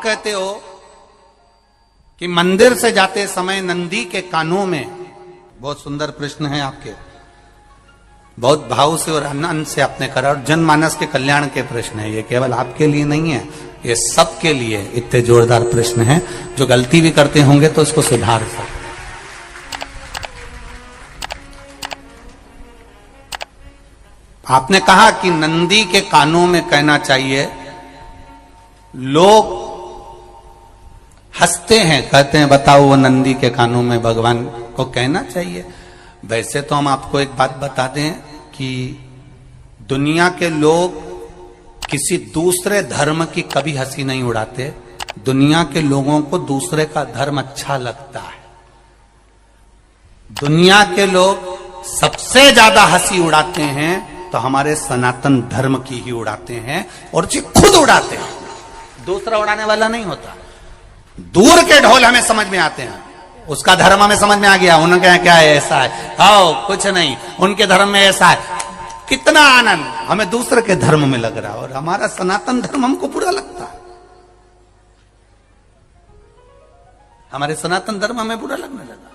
कहते हो कि मंदिर से जाते समय नंदी के कानों में, बहुत सुंदर प्रश्न है आपके, बहुत भाव से और आनंद से आपने करा, और जनमानस के कल्याण के प्रश्न है ये, केवल आपके लिए नहीं है, ये सबके लिए इतने जोरदार प्रश्न है। जो गलती भी करते होंगे तो उसको सुधार सकते। आपने कहा कि नंदी के कानों में कहना चाहिए, लोग हंसते हैं, कहते हैं बताओ वो नंदी के कानों में भगवान को कहना चाहिए। वैसे तो हम आपको एक बात बता दें कि दुनिया के लोग किसी दूसरे धर्म की कभी हंसी नहीं उड़ाते। दुनिया के लोगों को दूसरे का धर्म अच्छा लगता है। दुनिया के लोग सबसे ज्यादा हंसी उड़ाते हैं तो हमारे सनातन धर्म की ही उड़ाते हैं, और जी खुद उड़ाते हैं, दूसरा उड़ाने वाला नहीं होता। दूर के ढोल हमें समझ में आते हैं, उसका धर्म हमें समझ में आ गया, उनके यहाँ क्या है, ऐसा है, हाँ कुछ नहीं, उनके धर्म में ऐसा है, कितना आनंद हमें दूसरे के धर्म में लग रहा है, और हमारा सनातन धर्म हमको बुरा लगता है। हमारे सनातन धर्म हमें बुरा लगने लगा।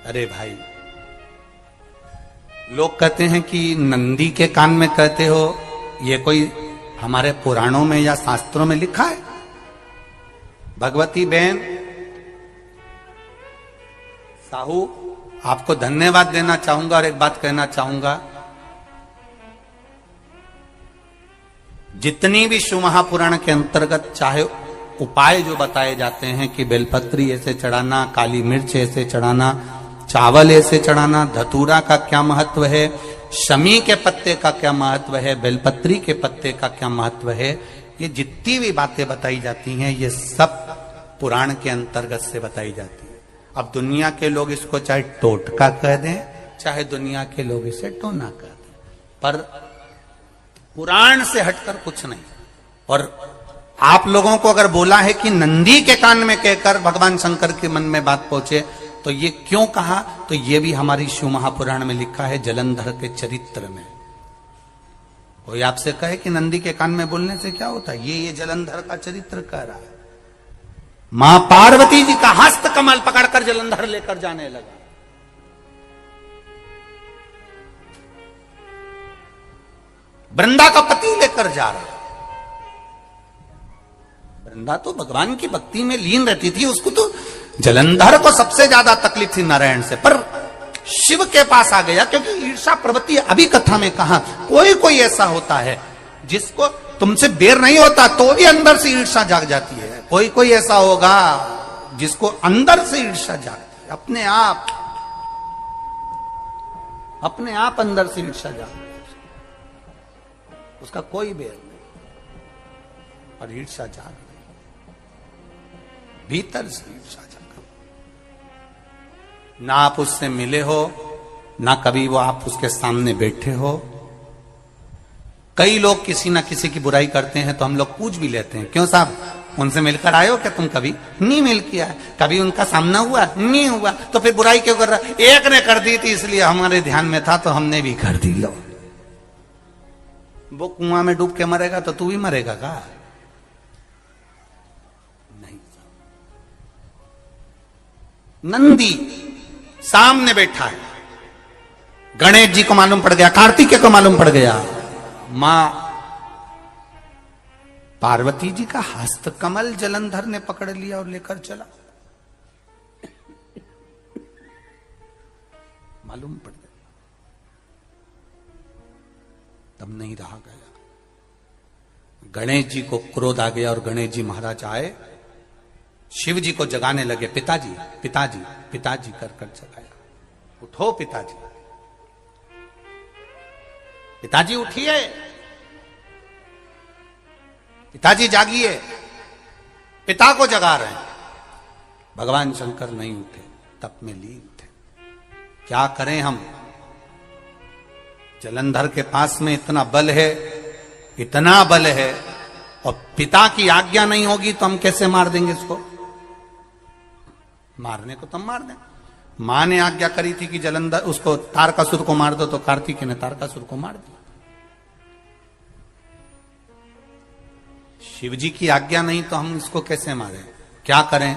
अरे भाई, लोग कहते हैं कि नंदी के कान में कहते हो, ये कोई हमारे पुराणों में या शास्त्रों में लिखा है? भगवती बहन साहू, आपको धन्यवाद देना चाहूंगा और एक बात कहना चाहूंगा, जितनी भी शिव महापुराण के अंतर्गत चाहे उपाय जो बताए जाते हैं कि बेलपत्री ऐसे चढ़ाना, काली मिर्च ऐसे चढ़ाना, चावल ऐसे चढ़ाना, धतूरा का क्या महत्व है, शमी के पत्ते का क्या महत्व है, बेलपत्री के पत्ते का क्या महत्व है, ये जितनी भी बातें बताई जाती हैं ये सब पुराण के अंतर्गत से बताई जाती है। अब दुनिया के लोग इसको चाहे टोटका कह दें, चाहे दुनिया के लोग इसे टोना कह दें, पर पुराण से हटकर कुछ नहीं। और आप लोगों को अगर बोला है कि नंदी के कान में कहकर भगवान शंकर के मन में बात पहुंचे, तो ये क्यों कहा, तो ये भी हमारी शिव महापुराण में लिखा है, जलंधर के चरित्र में। कोई आपसे कहे कि नंदी के कान में बोलने से क्या होता है, ये जलंधर का चरित्र कह रहा है। मां पार्वती जी का हस्त कमल पकड़कर जलंधर लेकर जाने लगा। वृंदा का पति लेकर जा रहा। वृंदा तो भगवान की भक्ति में लीन रहती थी, उसको तो जलंधर को सबसे ज्यादा तकलीफ थी नारायण से, पर शिव के पास आ गया, क्योंकि ईर्षा प्रवृत्ति, अभी कथा में कहा, कोई कोई ऐसा होता है जिसको तुमसे बेर नहीं होता तो भी अंदर से ईर्षा जाग जाती है। कोई कोई ऐसा होगा जिसको अंदर से ईर्षा जागती है, अपने आप अंदर से ईर्षा जागती है, उसका कोई बेर नहीं, और ईर्षा जाग रही, भीतर से ईर्षा जाग। ना आप उससे मिले हो, ना कभी वो आप उसके सामने बैठे हो। कई लोग किसी ना किसी की बुराई करते हैं तो हम लोग पूछ भी लेते हैं, क्यों साहब उनसे मिलकर आए हो क्या तुम? कभी नहीं मिल किया है, कभी उनका सामना हुआ नहीं हुआ, तो फिर बुराई क्यों कर रहा? एक ने कर दी थी इसलिए हमारे ध्यान में था तो हमने भी कर दी। लो, वो कुआं में डूब के मरेगा तो तू भी मरेगा का? नहीं। नंदी सामने बैठा है, गणेश जी को मालूम पड़ गया, कार्तिकेय को मालूम पड़ गया, मां पार्वती जी का हस्त कमल जलंधर ने पकड़ लिया और लेकर चला। मालूम पड़ गया, तब नहीं रहा गया। गणेश जी को क्रोध आ गया और गणेश जी महाराज आए, शिव जी को जगाने लगे, पिताजी पिताजी पिताजी कर कर जगाया, उठो पिताजी, पिताजी उठिए, पिताजी जागिए, पिता को जगा रहे हैं। भगवान शंकर नहीं उठे, तप में लीन थे। क्या करें हम? जलंधर के पास में इतना बल है, इतना बल है, और पिता की आज्ञा नहीं होगी तो हम कैसे मार देंगे इसको? मारने को तो हम मार दें। मां ने आज्ञा करी थी कि जलंधर उसको तारकासुर को मार दो, तो कार्तिकेय ने तारकासुर को मार दिया। शिव जी की आज्ञा नहीं तो हम इसको कैसे मारें? क्या करें?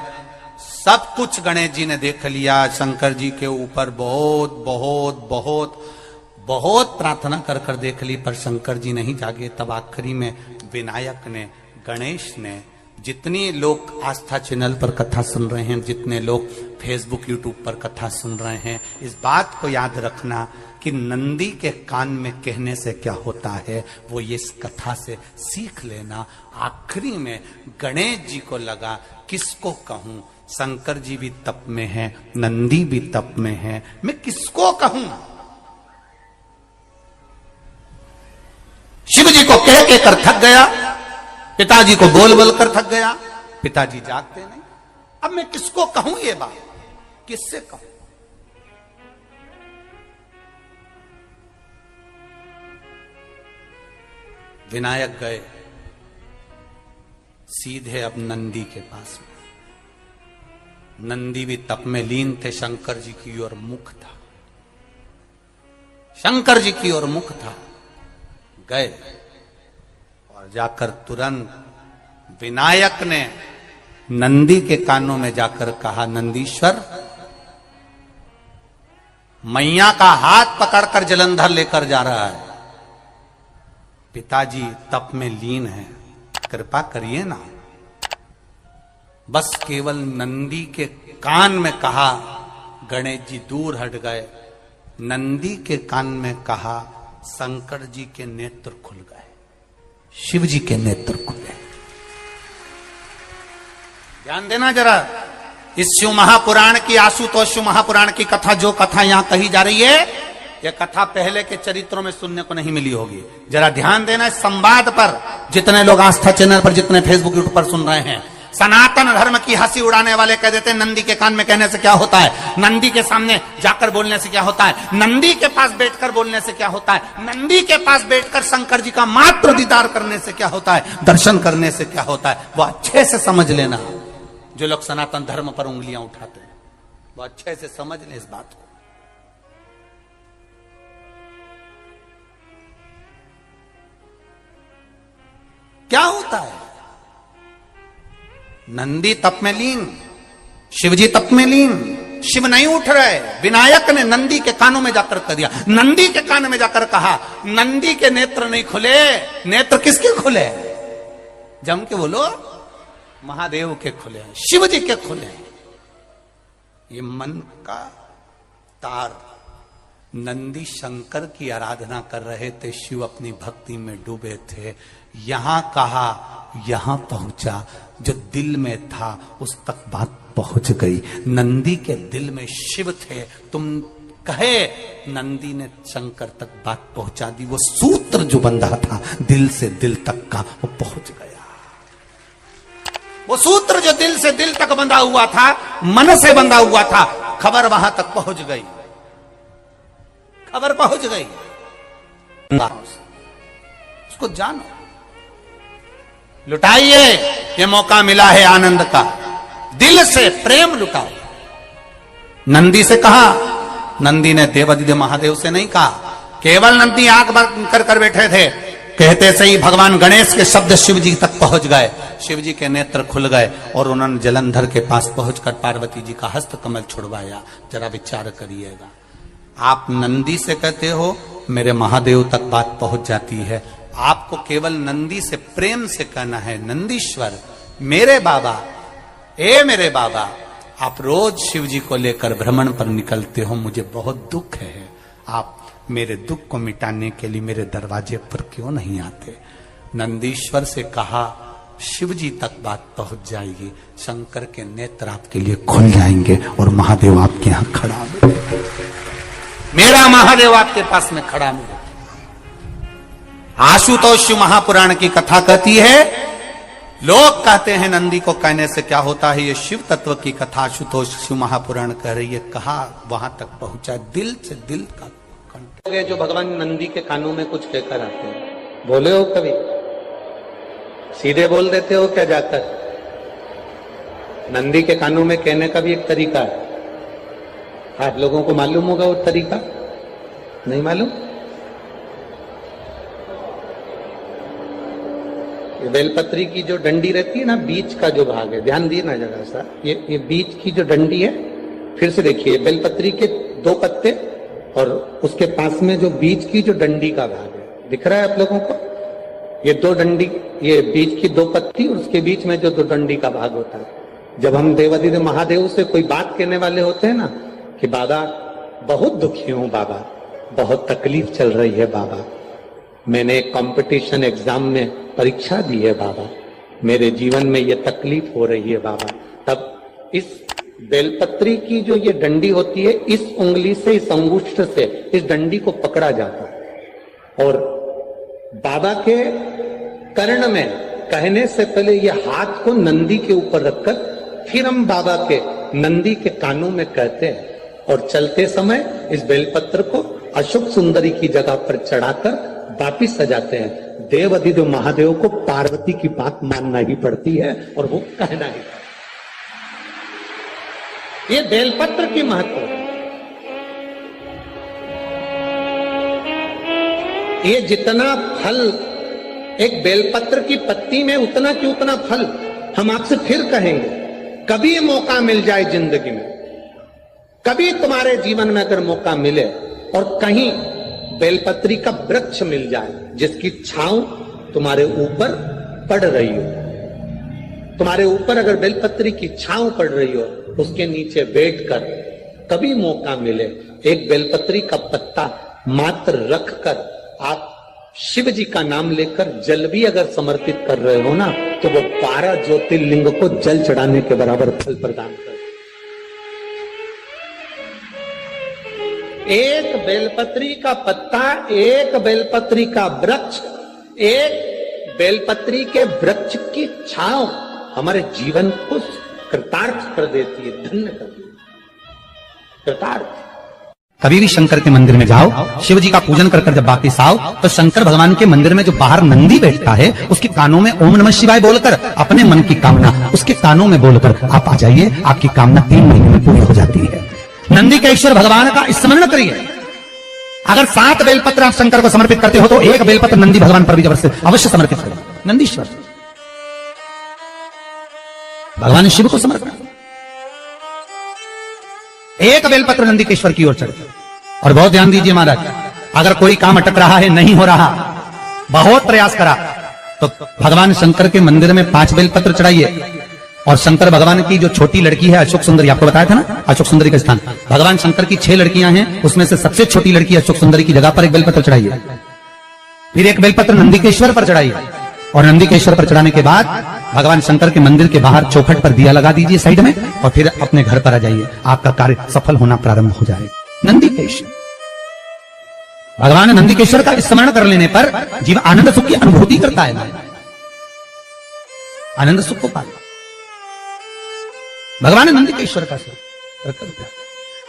सब कुछ गणेश जी ने देख लिया, शंकर जी के ऊपर बहुत बहुत बहुत बहुत प्रार्थना कर कर देख ली, पर शंकर जी नहीं जागे। तब आखिरी में विनायक ने, गणेश ने, जितने लोग आस्था चैनल पर कथा सुन रहे हैं, जितने लोग फेसबुक यूट्यूब पर कथा सुन रहे हैं, इस बात को याद रखना कि नंदी के कान में कहने से क्या होता है वो ये इस कथा से सीख लेना। आखिरी में गणेश जी को लगा किसको कहूं, शंकर जी भी तप में हैं, नंदी भी तप में है, मैं किसको कहूं? शिव जी को कह के कर थक गया, पिताजी को बोल बोल कर थक गया, पिताजी जागते नहीं। अब मैं किसको कहूं ये बात, किससे कहूं? विनायक गए सीधे अब नंदी के पास में। नंदी भी तप में लीन थे, शंकर जी की ओर मुख था, शंकर जी की ओर मुख था। गए और जाकर तुरंत विनायक ने नंदी के कानों में जाकर कहा, नंदीश्वर, मैया का हाथ पकड़कर जलंधर लेकर जा रहा है, पिताजी तप में लीन है, कृपा करिए ना। बस केवल नंदी के कान में कहा, गणेश जी दूर हट गए। नंदी के कान में कहा, शंकर जी के नेत्र खुल गए, शिव जी के नेत्र खुले। ध्यान देना जरा, इस शिव महापुराण की, आशुतोष शिव महापुराण की कथा, जो कथा यहां कही जा रही है, यह कथा पहले के चरित्रों में सुनने को नहीं मिली होगी। जरा ध्यान देना इस संवाद पर, जितने लोग आस्था चैनल पर, जितने फेसबुक यूट्यूब पर सुन रहे हैं। सनातन धर्म की हंसी उड़ाने वाले कह देते हैं नंदी के कान में कहने से क्या होता है, नंदी के सामने जाकर बोलने से क्या होता है, नंदी के पास बैठकर बोलने से क्या होता है, नंदी के पास बैठकर शंकर जी का मात्र दीदार करने से क्या होता है, दर्शन करने से क्या होता है। वो अच्छे से समझ लेना, जो लोग सनातन धर्म पर उंगलियां उठाते हैं वो अच्छे से समझ लें इस बात को। क्या होता है, नंदी तप में लीन, शिवजी तप में लीन, शिव नहीं उठ रहे। विनायक ने नंदी के कानों में जाकर कह दिया, नंदी के कान में जाकर कहा, नंदी के नेत्र नहीं खुले, नेत्र किसके खुले? जम के बोलो, महादेव के खुले, शिव जी के खुले। ये मन का तार। नंदी शंकर की आराधना कर रहे थे, शिव अपनी भक्ति में डूबे थे। यहां कहा, यहां पहुंचा, जो दिल में था उस तक बात पहुंच गई। नंदी के दिल में शिव थे, तुम कहे, नंदी ने शंकर तक बात पहुंचा दी। वो सूत्र जो बंधा था दिल से दिल तक का, वो पहुंच गया। वो सूत्र जो दिल से दिल तक बंधा हुआ था, मन से बंधा हुआ था, खबर वहां तक पहुंच गई, खबर पहुंच गई। उसको जानो, लुटाइए, ये मौका मिला है आनंद का, दिल से प्रेम लुटाओ। नंदी से कहा, नंदी ने देवादिदेव महादेव से नहीं कहा। केवल नंदी आंख बंद कर बैठे थे, कहते से ही भगवान गणेश के शब्द शिव जी तक पहुंच गए। शिव जी के नेत्र खुल गए और उन्होंने जलंधर के पास पहुंचकर पार्वती जी का हस्त कमल छुड़वाया। जरा विचार करिएगा, आप नंदी से कहते हो मेरे महादेव तक बात पहुंच जाती है, आपको केवल नंदी से प्रेम से कहना है, नंदीश्वर मेरे बाबा, ए मेरे बाबा, आप रोज शिव जी को लेकर भ्रमण पर निकलते हो, मुझे बहुत दुख है, आप मेरे दुख को मिटाने के लिए मेरे दरवाजे पर क्यों नहीं आते? नंदीश्वर से कहा, शिव जी तक बात पहुंच जाएगी, शंकर के नेत्र आपके लिए खुल जाएंगे और महादेव आपके यहां खड़ा मिलेगा, मेरा महादेव आपके पास में खड़ा मिलेगा। आशुतोष महापुराण की कथा कहती है, लोग कहते हैं नंदी को कहने से क्या होता है, ये शिव तत्व की कथा आशुतोष शिव महापुराण कह रही है। कहा वहां तक पहुंचा, दिल से दिल का कंठ। जो भगवान नंदी के कानों में कुछ कहकर आते हैं, बोले हो कभी? सीधे बोल देते हो क्या जाकर? नंदी के कानों में कहने का भी एक तरीका है। आप लोगों को मालूम होगा वो तरीका? नहीं मालूम? बेलपत्री की जो डंडी रहती है ना, बीच का जो भाग है, ध्यान दिए ना जरा सा, ये बीच की जो डंडी है, फिर से देखिए, बेलपत्री के 2 पत्ते और उसके पास में जो बीच की जो डंडी का भाग है, दिख रहा है आप लोगों को? ये 2 डंडी, ये बीच की 2 पत्ती और उसके बीच में जो 2 डंडी का भाग होता है। जब हम देवादिदेव महादेव से कोई बात कहने वाले होते हैं ना कि बाबा बहुत दुखी हूं, बाबा बहुत तकलीफ चल रही है, बाबा मैंने एक कंपटीशन एग्जाम में परीक्षा दी है, बाबा मेरे जीवन में ये तकलीफ हो रही है, बाबा, तब इस बेलपत्री की जो ये डंडी होती है, इस उंगली से, इस अंगुष्ठ से इस डंडी को पकड़ा जाता है और बाबा के कर्ण में कहने से पहले ये हाथ को नंदी के ऊपर रखकर फिर हम बाबा के नंदी के कानों में कहते हैं और चलते समय इस बेलपत्र को अशोक सुंदरी की जगह पर चढ़ाकर वापिस सजाते हैं। देव अधिदेव महादेव को पार्वती की बात मानना ही पड़ती है और वो कहना ही। ये बेलपत्र की महत्व है। ये जितना फल एक बेलपत्र की पत्ती में, उतना की उतना फल। हम आपसे फिर कहेंगे, कभी मौका मिल जाए जिंदगी में, कभी तुम्हारे जीवन में अगर मौका मिले और कहीं बेलपत्री का वृक्ष मिल जाए जिसकी छांव तुम्हारे ऊपर पड़ रही हो, तुम्हारे ऊपर अगर बेलपत्री की छांव पड़ रही हो, उसके नीचे बैठकर कभी मौका मिले, एक बेलपत्री का पत्ता मात्र रखकर आप शिव जी का नाम लेकर जल भी अगर समर्पित कर रहे हो ना, तो वो 12 ज्योतिर्लिंग को जल चढ़ाने के बराबर फल प्रदान कर। एक बेलपत्री का पत्ता, एक बेलपत्री का वृक्ष, एक बेलपत्री के वृक्ष की छांव हमारे जीवन को कृतार्थ कर देती है, धन्य कर देती है, कृतार्थ। कभी भी शंकर के मंदिर में जाओ, शिव जी का पूजन कर जब वापिस आओ, तो शंकर भगवान के मंदिर में जो बाहर नंदी बैठता है, उसके कानों में ओम नमः शिवाय बोलकर अपने मन की कामना उसके कानों में बोलकर आप आ जाइए, आपकी कामना 3 महीने में पूरी हो जाती है। नंदी के ईश्वर भगवान का स्मरण करिए। अगर 7 बेलपत्र आप शंकर को समर्पित करते हो तो 1 बेलपत्र नंदी भगवान पर भी अवश्य समर्पित करो। नंदीश्वर भगवान शिव को समर्पित, 1 बेलपत्र नंदी के ईश्वर की ओर चढ़े। और बहुत ध्यान दीजिए महाराज, अगर कोई काम अटक रहा है, नहीं हो रहा, बहुत प्रयास करा, तो भगवान शंकर के मंदिर में 5 बेलपत्र चढ़ाइए। और शंकर भगवान की जो छोटी लड़की है अशोक सुंदरी, आपको बताया था ना अशोक सुंदरी का स्थान, भगवान शंकर की 6 लड़कियां हैं, उसमें से सबसे छोटी लड़की अशोक सुंदरी की जगह पर 1 बेलपत्र चढ़ाइए। फिर 1 बेलपत्र नंदीकेश्वर पर चढ़ाइए और नंदीकेश्वर पर चढ़ाने के बाद भगवान शंकर के मंदिर के बाहर चौखट पर दिया लगा दीजिए साइड में, और फिर अपने घर पर आ जाइए, आपका कार्य सफल होना प्रारंभ हो जाएगा। नंदीकेश्वर भगवान नंदीकेश्वर का स्मरण कर लेने पर जीव आनंद सुख की अनुभूति करता है, आनंद सुख को पाता। भगवान नंदीकेश्वर का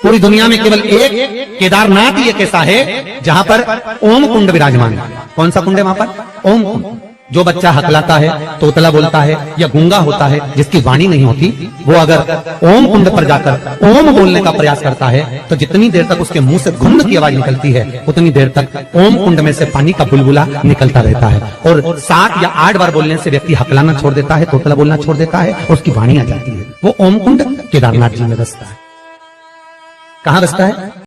पूरी दुनिया में केवल एक केदारनाथ ही एक ऐसा है जहां पर ओम कुंड विराजमान है। कौन सा कुंड है वहां पर? ओम कुंड। जो बच्चा हकलाता है, तोतला बोलता है या गूंगा होता है, जिसकी वाणी नहीं होती, वो अगर ओम कुंड पर जाकर ओम बोलने का प्रयास करता है तो जितनी देर तक उसके मुंह से घुन्न की आवाज निकलती है, उतनी देर तक ओम कुंड में से पानी का बुलबुला निकलता रहता है। और 7 या 8 बार बोलने से व्यक्ति हकलाना छोड़ देता है, तोतला बोलना छोड़ देता है और उसकी वाणी आ जाती है। वो ओम कुंड केदारनाथ जी में बसता है। कहां बसता है?